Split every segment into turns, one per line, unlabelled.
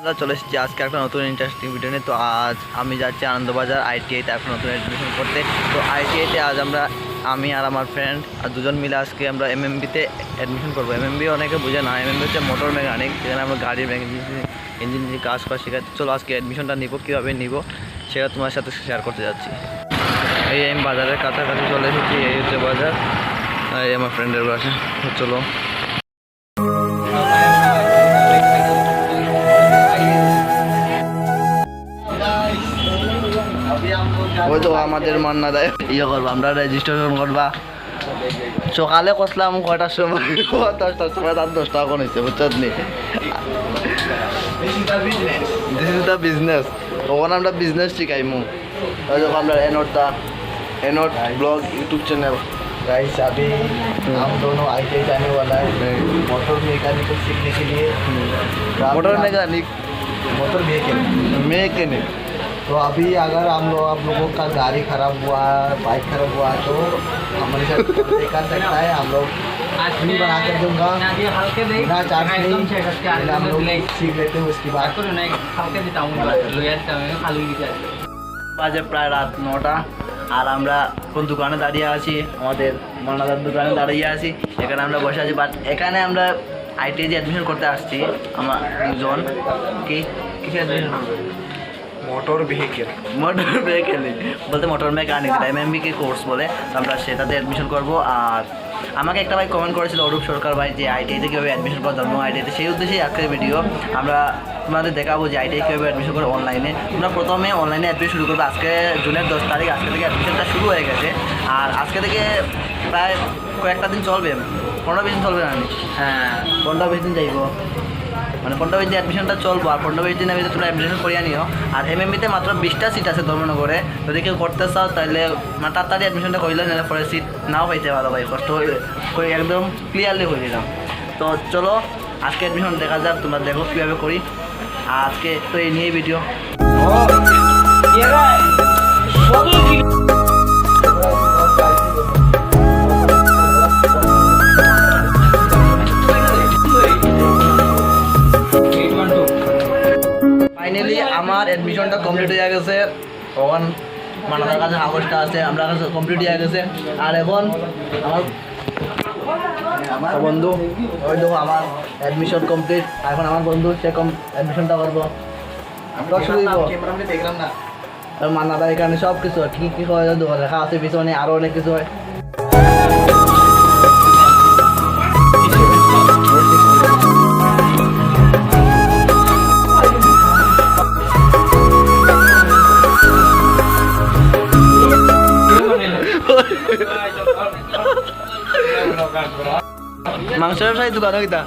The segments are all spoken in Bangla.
চলে এসেছি আজকে একটা নতুন ইন্টারেস্টিং ভিডিও নিয়ে। তো আজ আমি যাচ্ছি আনন্দবাজার আইটিআইতে এখন নতুন অ্যাডমিশন করতে। তো আইটিআইতে আজ আমি আর আমার ফ্রেন্ড আর দুজন মিলে আজকে আমরা এমএমবিতে অ্যাডমিশন করবো। এমএমবি অনেকে বুঝে না, এমএমবি হচ্ছে মোটর মেকানিক, যেখানে আমরা গাড়ির ইঞ্জিন কাজ করা শেখাচ্ছি। চলো আজকে অ্যাডমিশনটা নিব, কীভাবে নিব সেটা তোমার সাথে শেয়ার করতে যাচ্ছি। এই আমি বাজারের কাছাকাছি চলে এসেছি, এই হচ্ছে বাজার, এই আমার ফ্রেন্ডের বাসা। চলো ওই তো আমাদের মান্না দেয় ইয়ে করবো, আমরা রেজিস্ট্রেশন করবা। সকালে কষলাম কয়টার সময়, 10টার সময়, তার 10 টাকা কোন হয়েছে বুঝছো নি। This is the business. তখন আমরা বিজনেস শিখাইমু। যখন আমরা एनोट ब्लॉग यूट्यूब चैनल। गाइस अभी हम दोनों आईटीआई जाने वाला है मोटर मैकेनिक सीखने के लिए। मोटर मैकेनिक तो अभी अगर आप लोगों का गाड़ी खराब हुआ, बाइक खराब हुआ तो हमारे साथ कर सकता है। हम लोग फ्री बना कर दूंगा, बिना चार्ज नहीं। हम लोग सीख लेते हैं, उसकी बात বাজে প্রায় রাত 9টা। আর আমরা কোন দোকানে দাঁড়িয়ে আছি, আমাদের মান্নাদার দোকানে দাঁড়িয়ে আছি। এখানে আমরা বসে আছি, বাট এখানে আমরা আইটিআই অ্যাডমিশন করতে আসছি। আমার দুজন কিসে অ্যাডমিশন করবো? মোটর ভেহিকেল বলতে মোটর মেকানিক, এমএমবি কে কোর্স বলে। তো আমরা সেটাতে অ্যাডমিশন করবো। আর আমাকে একটা ভাই কমেন্ট করেছিল, অরূপ সরকার ভাই, যে আইটিআইতে কীভাবে অ্যাডমিশন করা ধর্ম আইটিআইতে। সেই উদ্দেশ্যেই আজকের ভিডিও। আমরা তোমাদের দেখাবো যে আইটিআই কীভাবে অ্যাডমিশন করে অনলাইনে। তোমরা প্রথমে অনলাইনে অ্যাডমিশন শুরু করবে। আজকে জুনের 10 তারিখ, আজকে থেকে অ্যাডমিশনটা শুরু হয়ে গেছে। আর আজকে থেকে প্রায় কয়েকটা দিন চলবে, 15-20 দিন চলবে না? হ্যাঁ, 15-20 দিন যাইব, মানে 15-20 দিন অ্যাডমিশনটা চলবো। আর 15-20 দিনের ভিতরে তোমরা অ্যাডমিশন করিয়ে নিও। আর এমএমবিতে মাত্র 20টা সিট আছে ধর্মনগরে। যদি কেউ করতে চাও তাহলে মানে তাড়াতাড়ি অ্যাডমিশনটা করলে, নাহলে পরে সিট নাও পাইতে পারো ভাই, কষ্ট করে একদম ক্লিয়ারলি হয়ে দিলাম। তো চলো আজকে অ্যাডমিশন দেখা যাক, তোমরা দেখো কীভাবে করি। আজকে তো এই নিয়েই ভিডিও। ফাইনালি আমার অ্যাডমিশনটা কমপ্লিট হয়ে গেছে। তখন মানাদার কাছে কাগজটা আছে, আমরা কাছে কমপ্লিট হয়ে গেছে। আর এখন আমার বন্ধু, ওই দেখো আমার অ্যাডমিশন কমপ্লিট। এখন আমার বন্ধু সে অ্যাডমিশনটা করবো। দেখলাম না মান্নাদা এখানে সব কিছু কী হয় লেখা আছে, পিছনে আরও অনেক কিছু হয়। মাংস ব্যবসায়ী দোকান কিতা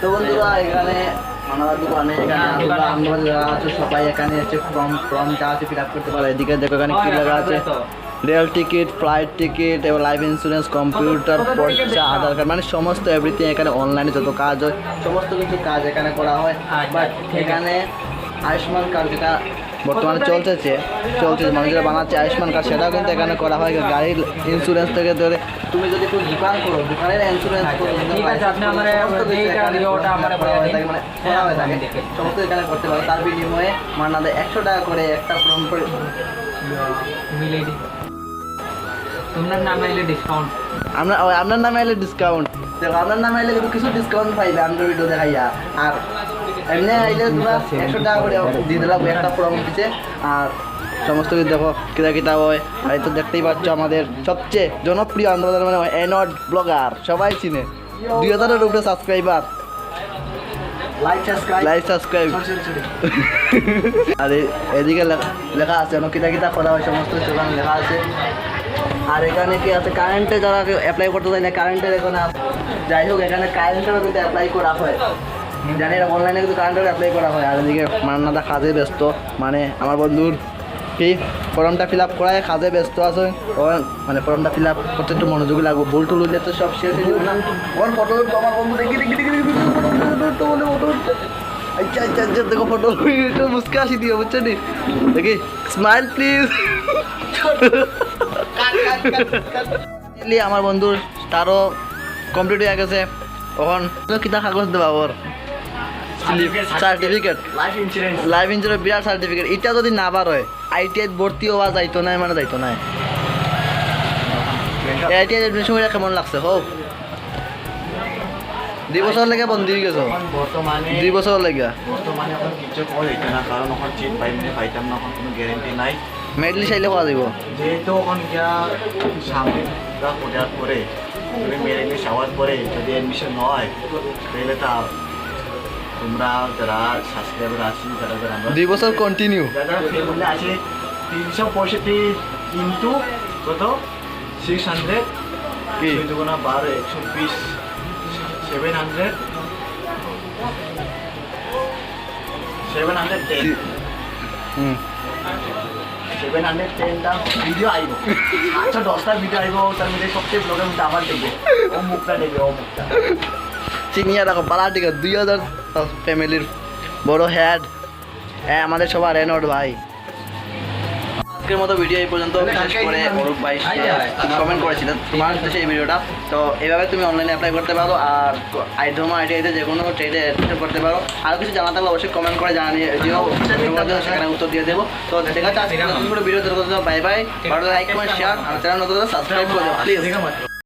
তো বন্ধুরা, এখানে আমাদের দোকানে আমরা যারা আছে সবাই এখানে এসে ফর্ম যা আছে ফিল আপ করতে পারে। এদিকে দেখো এখানে কি লেখা আছে, রেল টিকিট, ফ্লাইট টিকিট এবং লাইফ ইন্স্যুরেন্স, কম্পিউটার, পরীক্ষা, আধার কার্ড, মানে সমস্ত এভরিথিং এখানে অনলাইনে যত কাজ হয় সমস্ত কিছু কাজ এখানে করা হয়। বাট এখানে আয়ুষ্মান কার্ড যেটা বর্তমানে চলছে মানুষেরা বানাচ্ছে আয়ুষ্মান কার্ড, সেটাও কিন্তু এখানে করা হয়। গাড়ির ইন্স্যুরেন্স থেকে ধরে তুমি যদি কোনো দোকান করো, দোকানের ইন্স্যুরেন্স সমস্ত এখানে করতে পারো। তার বিনিময়ে মান্নাদে 100 টাকা করে একটা ফর্ম করে আপনার নামে এলে ডিসকাউন্ট। দেখো আপনার নামে এলে কিন্তু কিছু ডিসকাউন্ট পাইবে আমরা ভিডিও দেখাইয়া। আর এমনি আইলে তোমরা 100 টাকা করে দিয়ে দিলাম একটা ফর্ম দিচ্ছে। আর সমস্ত কিছু দেখো কিতা হয়। আর এই তো দেখতেই পাচ্ছ আমাদের সবচেয়ে জনপ্রিয় আন্দোলন মানে এনট ব্লগার, সবাই চিনে, 2000-এর উপরে সাবস্ক্রাইবার, লাইক সাবস্ক্রাইব। আর এদিকে লেখা আছে কিতা করা হয়, সমস্ত সেখানে লেখা আছে। আর এখানে কি আছে, কারেন্টে যারা অ্যাপ্লাই করতে চাই না, কারেন্টের এখানে যাই হোক এখানে কারেন্টেরও কিন্তু অ্যাপ্লাই করা হয়। জানি এটা অনলাইনে কিন্তু কারেন্টেরও অ্যাপ্লাই করা হয়। আর এদিকে মান্নাদা কাজে ব্যস্ত, মানে আমার বন্ধুর কি ফর্মটা ফিল আপ করায় কাজে ব্যস্ত আছে। মানে ফর্মটা ফিল আপ করতে একটু মনোযোগী লাগবো, ভুল টুল হলে তো সব শেষ হয়ে যাবে না। ওর ফটো আমার বন্ধু দেখি আচ্ছা দেখো ফটো একটু মুস্কা আসি দিও, বুঝছো নি? দেখি স্মাইল প্লিজ। Actually, আমার বন্ধুর তারও কমপ্লিট হয়ে গেছে এখন কিতা কাগজ দেবা ওর সার্টিফিকেট লাইফ ইন্স্যুরেন্স বিরাট সার্টিফিকেট এটা যদি না বার হয় আইটিআই ভর্তি হওয়া যাইতো না মানে যাইতো না আইটিআই এডমিশন করে কেমন লাগছে হোক 2 বছর লেগে বন্ধ হয়ে গেছো
বর্তমানে
2 বছর লেগে
বর্তমানে এখন কিছু করা হইতো না কারণ এখন চিট পাইতাম না এখন কোনো গ্যারেন্টি নাই
মেডেলি চাইলে পাওয়া যাব
যেহেতু এখন গিয়া সামনে পড়ার পরে তুমি মেরেলি সাওয়ার পরে যদি অ্যাডমিশন হয় তাহলে তা তোমরা যারা সাবস্ক্রাইবার আছি যারা যারা আমরা
2 বছর কন্টিনিউ
যারা ফ্যামিলি আছে 365 কিন্তু কত 600
কি
2 গুণা 12 120 700 710
হুম
710টা ভিডিও আইব 810টা ভিডিও আইব তার মধ্যে সবচেয়ে ব্লগের মধ্যে আমার দেখবে ও মুখটা দেখবে ও মুখটা
চিনিয়া রাখো বালা টিকা 2000 ফ্যামিলির বড় হেড হ্যাঁ আমাদের সবার এনড ভাই আজকের মতো ভিডিও এই পর্যন্ত বিশেষ করে অরূপ ভাই কমেন্ট করেছিলেন তোমার দেশে এই ভিডিওটা তো এইভাবে তুমি অনলাইনে অ্যাপ্লাই করতে পারো আর আইডোমা আইটিআইতে যে কোনো ট্রেডে অ্যাডমিশন করতে পারো আর কিছু জানা থাকলে অবশ্যই কমেন্ট করে জানিয়ে দিও সেখানে উত্তর দিয়ে দেবো তো দেখা যাচ্ছে আজকে নতুন করে ভিডিও দেখতে বাই বাই ভালো লাইক কমেন্ট শেয়ার আর চ্যানেল নতুন সাবস্ক্রাইব করে দাও প্লিজ